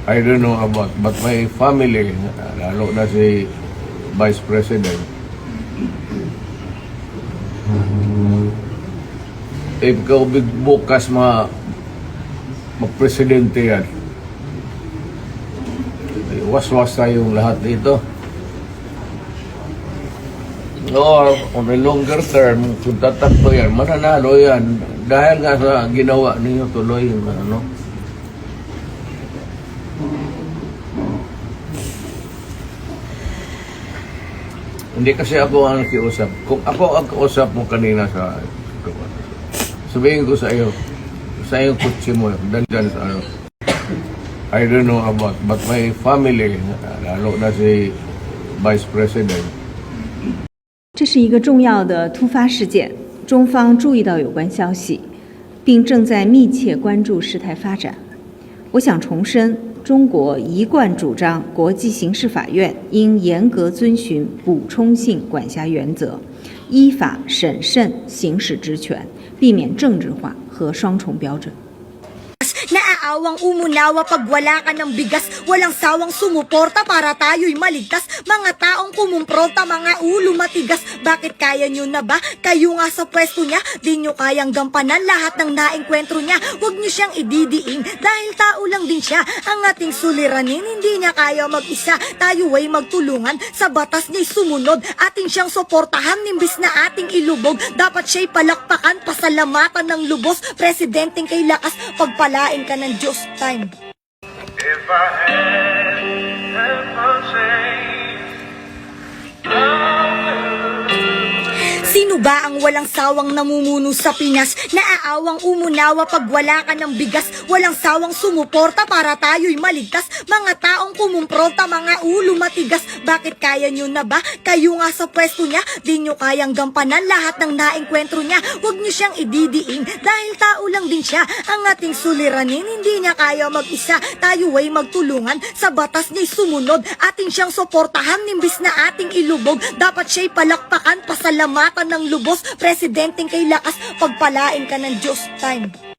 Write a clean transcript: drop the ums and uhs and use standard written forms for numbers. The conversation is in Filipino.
I don't know about, but my family, lalo na si Vice President, if ikaw bukas magpresidente yan, waswas tayong lahat dito. Or on a longer term, kung tatakbo yan, mananalo yan. Dahil nga sa ginawa ninyo tuloy, ano. Hindi kasi ako ang nakiusap. Kung ako ang kausap mo kanina sabihin ko sa iyo kutsi mo, dandan sa ano. I don't know about, but my family, lalo na si Vice President. 这是一个重要的突发事件，中方注意到有关消息，并正在密切关注事态发展。我想重申，中国一贯主张国际刑事法院应严格遵循补充性管辖原则，依法审慎行使职权，避免政治化和双重标准。 Naaawang umunawa pag wala ka ng bigas. Walang sawang sumuporta para tayo'y maligtas. Mga taong kumumpronta, mga ulo matigas. Bakit kaya nyo na ba? Kayo nga sa pwesto niya, di nyo kayang gampanan lahat ng naengkwentro niya. Huwag nyo siyang ididiin dahil tao lang din siya. Ang ating suliranin, hindi niya kaya mag-isa. Tayo ay magtulungan, sa batas niya'y sumunod. Ating siyang suportahan, nimbis na ating ilubog. Dapat siya'y palakpakan, pasalamatan ng lubos. Presidenteng kay lakas, pagpalain ka ng Diyos. Time. If I had Sino ba ang walang sawang namumuno sa Pinas? Naaawang umunawa pag wala ka ng bigas. Walang sawang sumuporta para tayo'y maligtas. Mga taong kumumpronta, mga ulo matigas. Bakit kaya nyo na ba? Kayo nga sa pwesto niya, di nyo kayang gampanan lahat ng naengkwentro niya. Huwag nyo siyang ididiin dahil tao lang din siya. Ang ating suliranin, hindi niya kaya mag-isa. Tayo ay magtulungan, sa batas niya'y sumunod. Ating siyang suportahan, nimbis na ating ilubog. Dapat siya'y palakpakan, pasalamatan ng lubos. Presidenteng kay lakas, pagpalain ka ng Diyos. Time.